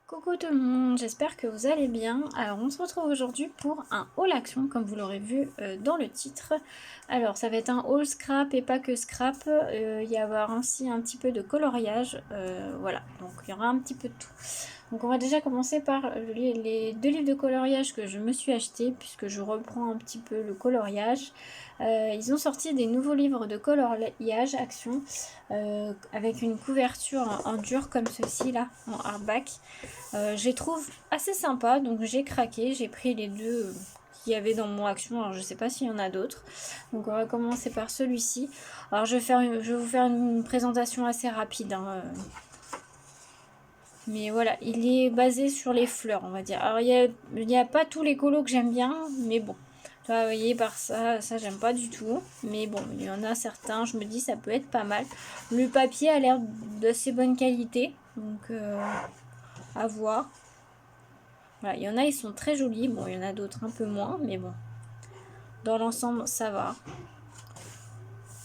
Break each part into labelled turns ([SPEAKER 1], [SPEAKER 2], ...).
[SPEAKER 1] Coucou tout le monde, j'espère que vous allez bien. Alors on se retrouve aujourd'hui pour un haul action comme vous l'aurez vu dans le titre. Alors ça va être un haul scrap et pas que scrap, il y avoir ainsi un petit peu de coloriage, voilà, donc il y aura un petit peu de tout. Donc on va déjà commencer par les deux livres de coloriage que je me suis acheté puisque je reprends un petit peu le coloriage. Ils ont sorti des nouveaux livres de coloriage action avec une couverture en dur comme ceci là, en hardback. Je les trouve assez sympas, donc j'ai craqué, j'ai pris les deux qu'il y avait dans mon action. Alors je sais pas s'il y en a d'autres, donc on va commencer par celui-ci. Alors je vais vous faire une présentation assez rapide, hein. Mais voilà, il est basé sur les fleurs, on va dire. Alors il y a pas tous les colos que j'aime bien, mais bon. Là, vous voyez, par ça j'aime pas du tout. Mais bon, il y en a certains, je me dis ça peut être pas mal. Le papier a l'air d'assez bonne qualité, donc à voir. Voilà, il y en a, ils sont très jolis. Bon, il y en a d'autres un peu moins, mais bon. Dans l'ensemble, ça va.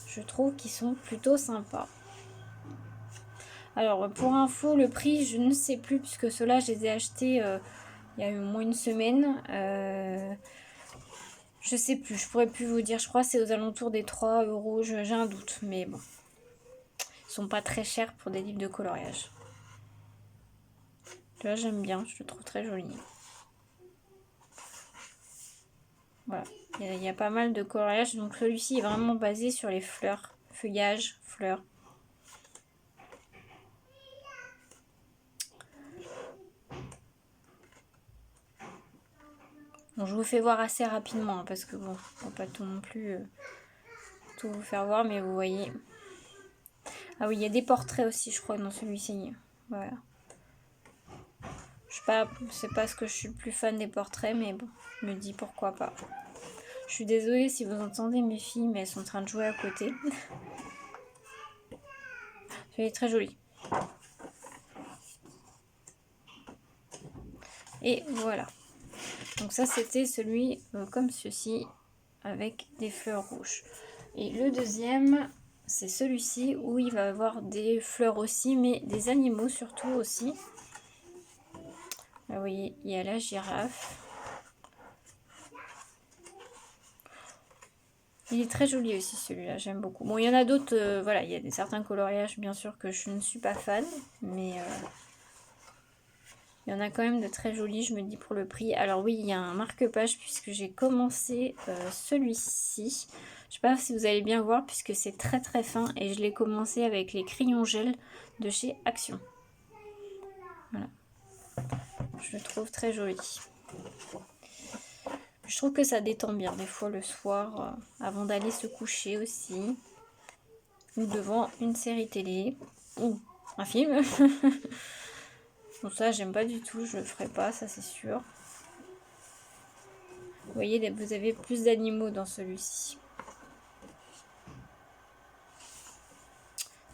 [SPEAKER 1] Je trouve qu'ils sont plutôt sympas. Alors, pour info, le prix, je ne sais plus, puisque ceux-là, je les ai achetés il y a au moins une semaine. Je sais plus, je pourrais plus vous dire. Je crois que c'est aux alentours des 3 euros. J'ai un doute, mais bon. Ils sont pas très chers pour des livres de coloriage. Là, j'aime bien, je le trouve très joli. Voilà, il y a pas mal de coloriage. Donc celui-ci est vraiment basé sur les fleurs, feuillage, fleurs. Bon, je vous fais voir assez rapidement hein, parce que bon, on va pas tout non plus tout vous faire voir, mais vous voyez. Ah oui, il y a des portraits aussi, je crois, dans celui-ci. Voilà. Je sais pas, c'est parce que je suis plus fan des portraits, mais bon, je me dis pourquoi pas. Je suis désolée si vous entendez mes filles, mais elles sont en train de jouer à côté. Elle est très jolie. Et voilà. Donc ça, c'était celui comme ceci, avec des fleurs rouges. Et le deuxième, c'est celui-ci où il va avoir des fleurs aussi, mais des animaux surtout aussi. Là, vous voyez, il y a la girafe. Il est très joli aussi celui-là, j'aime beaucoup. Bon, il y en a d'autres, voilà, il y a certains coloriages bien sûr que je ne suis pas fan, mais il y en a quand même de très jolis, je me dis pour le prix. Alors oui, il y a un marque-page puisque j'ai commencé celui-ci. Je sais pas si vous allez bien voir puisque c'est très très fin et je l'ai commencé avec les crayons gel de chez Action. Voilà. Je le trouve très joli. Je trouve que ça détend bien des fois le soir avant d'aller se coucher aussi. Ou devant une série télé. Ou un film. Bon ça j'aime pas du tout, je le ferai pas, ça c'est sûr. Vous voyez, vous avez plus d'animaux dans celui-ci.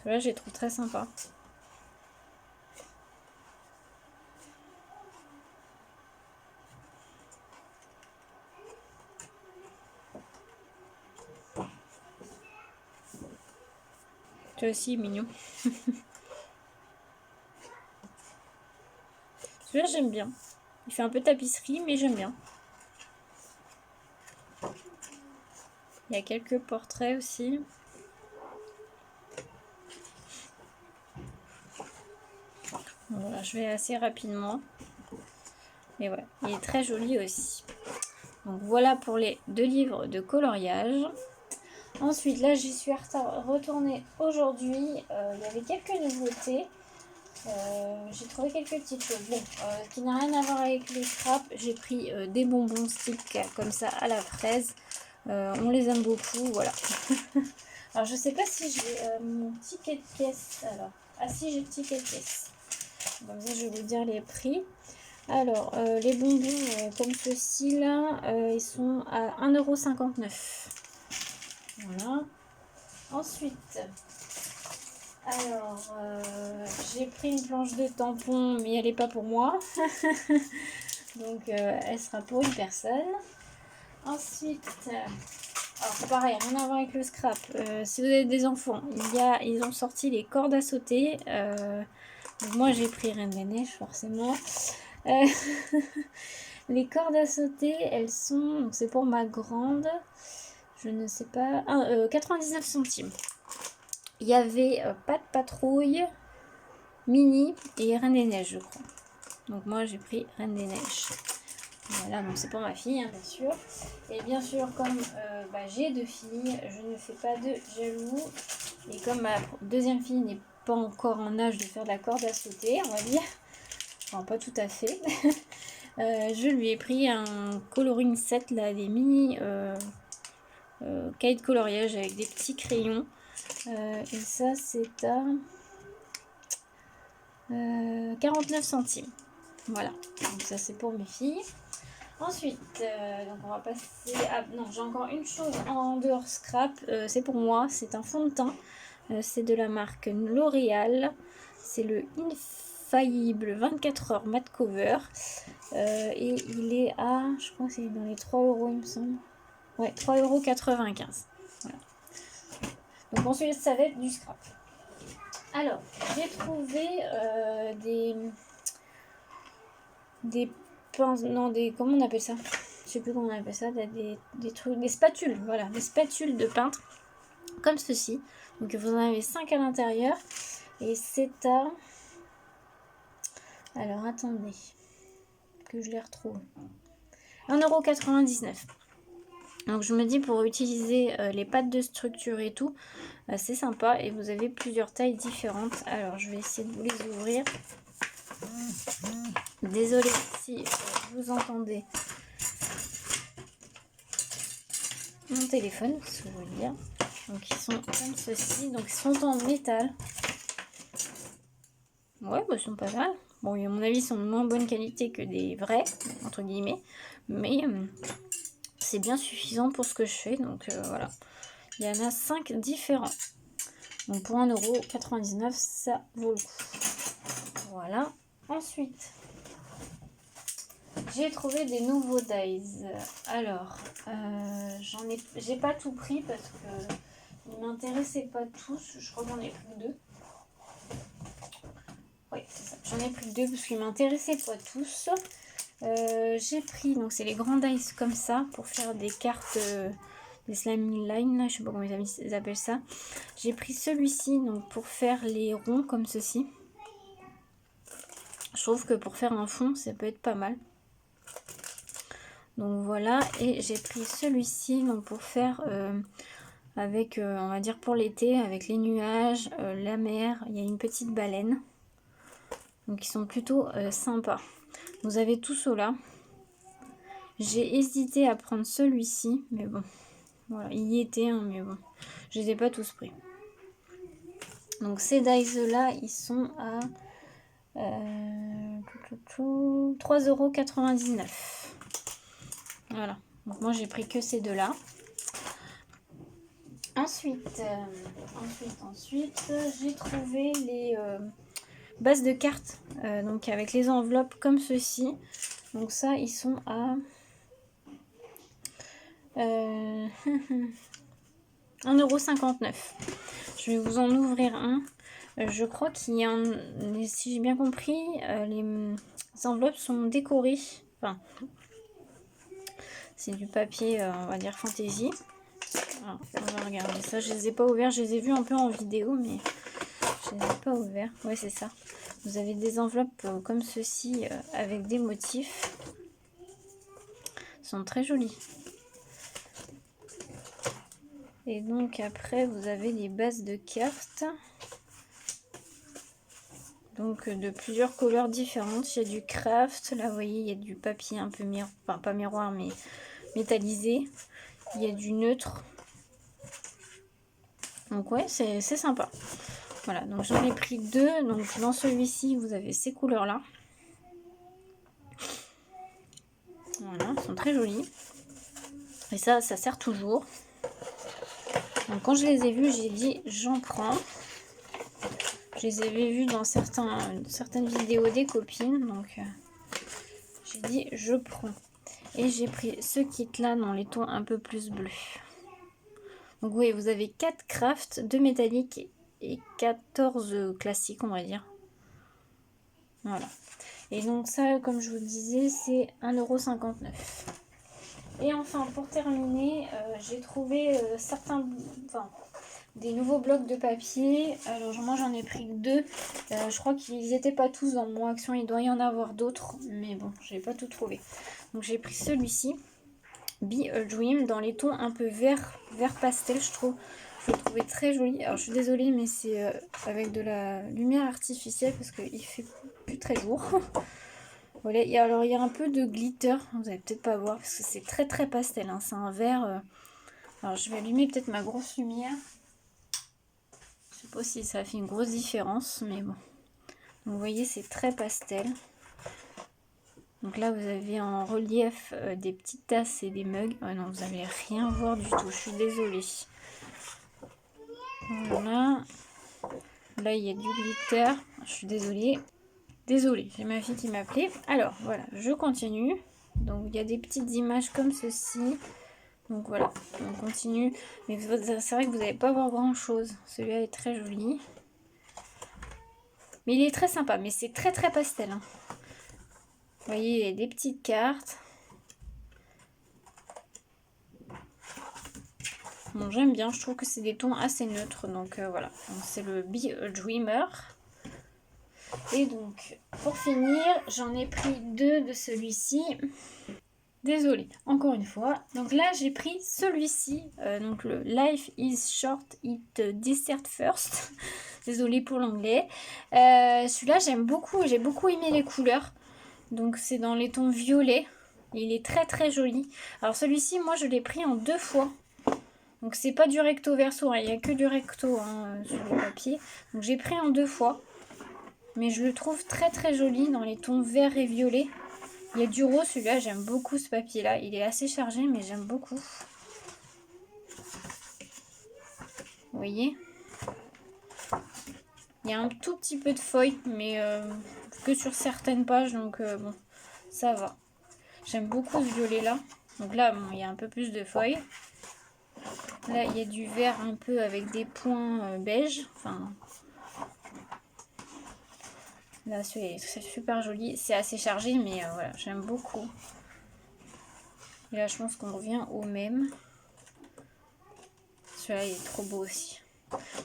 [SPEAKER 1] Celui-là, je les trouve très sympa. Celui-là aussi est mignon. Celui-là, j'aime bien. Il fait un peu tapisserie, mais j'aime bien. Il y a quelques portraits aussi. Voilà, je vais assez rapidement. Mais voilà, il est très joli aussi. Donc voilà pour les deux livres de coloriage. Ensuite, là, j'y suis retournée aujourd'hui. Il y avait quelques nouveautés. J'ai trouvé quelques petites choses. Bon, qui n'a rien à voir avec les scraps. J'ai pris des bonbons stick comme ça à la fraise. On les aime beaucoup, voilà. Alors, je sais pas si j'ai mon ticket de caisse. Alors, ah si, j'ai le ticket de caisse. Comme ça, je vais vous dire les prix. Alors, les bonbons comme ceux-ci là, ils sont à 1,59 €. Voilà. Ensuite, alors, j'ai pris une planche de tampon, mais elle n'est pas pour moi. Donc, elle sera pour une personne. Ensuite, alors pareil, rien à voir avec le scrap. Si vous avez des enfants, ils ont sorti les cordes à sauter. Donc, moi j'ai pris Reine des Neiges forcément. Euh, les cordes à sauter, elles sont, donc c'est pour ma grande, je ne sais pas, 99 centimes. Il y avait Pas de Patrouille, Mini et Reine des Neiges, je crois. Donc moi j'ai pris Reine des Neiges. Voilà, donc c'est pour ma fille, hein, bien sûr. Et bien sûr, comme j'ai 2 filles, je ne fais pas de jaloux. Et comme ma deuxième fille n'est pas encore en âge de faire de la corde à sauter, on va dire, enfin pas tout à fait, je lui ai pris un coloring set, là, des mini cahiers de coloriage avec des petits crayons. Et ça, c'est à 49 centimes. Voilà, donc ça c'est pour mes filles. Ensuite, donc on va passer à... Non, j'ai encore une chose en dehors scrap. C'est pour moi, c'est un fond de teint. C'est de la marque L'Oréal. C'est le Infaillible 24 heures matte cover. Et il est à... Je crois que c'est dans les 3 euros, il me semble. Ouais, 3,95 €. Voilà. Donc ensuite, ça va être du scrap. Alors, j'ai trouvé des pinces, non, comment on appelle ça? Je sais plus comment on appelle ça, des trucs, des spatules, voilà, des spatules de peintre, comme ceci. Donc vous en avez 5 à l'intérieur, et c'est à... Alors attendez, que je les retrouve. 1,99 €. Donc je me dis, pour utiliser les pattes de structure et tout, c'est sympa, et vous avez plusieurs tailles différentes. Alors je vais essayer de vous les ouvrir. Désolée si vous entendez mon téléphone, ce que je veux dire. Donc ils sont comme ceci, donc ils sont en métal. Ouais, bah, ils sont pas mal. Bon, à mon avis, ils sont de moins bonne qualité que des vrais, entre guillemets. Mais c'est bien suffisant pour ce que je fais, donc voilà. Il y en a 5 différents. Donc pour 1,99 €, ça vaut le coup. Voilà. Ensuite, j'ai trouvé des nouveaux dies. Alors, j'ai pas tout pris parce que ils m'intéressaient pas tous. Je crois que j'en ai pris que 2. Oui, c'est ça. J'en ai pris 2 parce qu'ils m'intéressaient pas tous. J'ai pris, donc c'est les grands dice comme ça pour faire des cartes, des slime line, là, je sais pas comment ils appellent ça. J'ai pris celui-ci donc pour faire les ronds comme ceci. Je trouve que pour faire un fond, ça peut être pas mal. Donc voilà, et j'ai pris celui-ci donc pour faire avec, on va dire pour l'été, avec les nuages, la mer, il y a une petite baleine. Donc ils sont plutôt sympas. Vous avez tout cela. J'ai hésité à prendre celui-ci, mais bon, voilà, il y était, hein, mais bon, je les ai pas tous pris. Donc ces dies là, ils sont à 3,99 €. Voilà, donc moi j'ai pris que ces deux-là. Ensuite, j'ai trouvé les bases de cartes, donc avec les enveloppes comme ceci. Donc ça, ils sont à 1,59 €. Je vais vous en ouvrir un. Je crois qu'il y a un... Si j'ai bien compris, les enveloppes sont décorées. Enfin, c'est du papier, on va dire fantaisie. Alors, on va regarder ça. Je les ai pas ouverts. Je les ai vus un peu en vidéo, mais je les ai pas ouverts. Ouais, c'est ça. Vous avez des enveloppes comme ceci avec des motifs. Ils sont très jolis. Et donc après, vous avez les bases de cartes. Donc de plusieurs couleurs différentes. Il y a du craft. Là, vous voyez, il y a du papier un peu miroir. Enfin, pas miroir, mais métallisé. Il y a du neutre. Donc ouais, c'est sympa. Voilà, donc j'en ai pris 2. Donc dans celui-ci, vous avez ces couleurs-là. Voilà, ils sont très jolis. Et ça sert toujours. Donc quand je les ai vus, j'ai dit j'en prends. Je les avais vus dans certaines vidéos des copines. Donc j'ai dit je prends. Et j'ai pris ce kit là dans les tons un peu plus bleus. Donc oui, vous avez 4 crafts, 2 métalliques et 14 classiques, on va dire. Voilà. Et donc ça, comme je vous disais, c'est 1,59 €. Et enfin, pour terminer, j'ai trouvé des nouveaux blocs de papier. Alors moi j'en ai pris 2. Je crois qu'ils n'étaient pas tous dans mon action. Il doit y en avoir d'autres. Mais bon, j'ai pas tout trouvé. Donc j'ai pris celui-ci. Be a Dream dans les tons un peu vert pastel, je trouve. Je le trouvais très joli. Alors je suis désolée, mais c'est avec de la lumière artificielle parce qu'il fait plus très jour. Voilà. Et alors il y a un peu de glitter. Vous allez peut-être pas voir parce que c'est très très pastel. Hein. C'est un vert. Alors je vais allumer peut-être ma grosse lumière. Je sais pas si ça fait une grosse différence, mais bon. Donc vous voyez, c'est très pastel. Donc là, vous avez en relief des petites tasses et des mugs. Oh non, vous n'allez rien voir du tout. Je suis désolée. Voilà. Là, il y a du glitter. Je suis désolée. Désolée, j'ai ma fille qui m'appelait. Alors, voilà, je continue. Donc, il y a des petites images comme ceci. Donc, voilà, on continue. Mais c'est vrai que vous n'allez pas voir grand-chose. Celui-là est très joli. Mais il est très sympa. Mais c'est très, très pastel. Hein. Vous voyez, il y a des petites cartes. Bon, j'aime bien, je trouve que c'est des tons assez neutres, donc voilà. C'est le Be a Dreamer. Et donc, pour finir, j'en ai pris 2 de celui-ci. Désolée, encore une fois. Donc là, j'ai pris celui-ci, donc le Life is Short, It Dessert First. Désolée pour l'anglais. Celui-là, j'aime beaucoup, j'ai beaucoup aimé les couleurs. Donc c'est dans les tons violets. Il est très très joli. Alors celui-ci, moi, je l'ai pris en 2 fois. Donc c'est pas du recto verso, hein. Il n'y a que du recto hein, sur le papier. Donc j'ai pris en 2 fois. Mais je le trouve très très joli dans les tons vert et violet. Il y a du rose, celui-là, j'aime beaucoup ce papier-là. Il est assez chargé, mais j'aime beaucoup. Vous voyez? Il y a un tout petit peu de feuilles, mais que sur certaines pages, donc bon, ça va. J'aime beaucoup ce violet-là. Donc là, bon, il y a un peu plus de feuilles. Là, il y a du vert un peu avec des points beige. Enfin, là, c'est super joli. C'est assez chargé, mais voilà, j'aime beaucoup. Et là, je pense qu'on revient au même. Celui-là, il est trop beau aussi.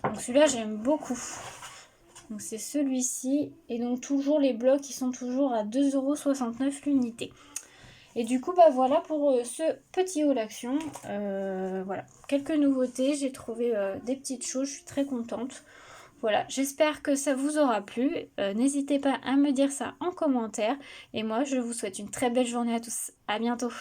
[SPEAKER 1] Donc celui-là, j'aime beaucoup. Donc c'est celui-ci. Et donc toujours les blocs, ils sont toujours à 2,69 € l'unité. Et du coup, bah voilà pour ce petit haul action. Voilà, quelques nouveautés. J'ai trouvé des petites choses. Je suis très contente. Voilà, j'espère que ça vous aura plu. N'hésitez pas à me dire ça en commentaire. Et moi, je vous souhaite une très belle journée à tous. À bientôt.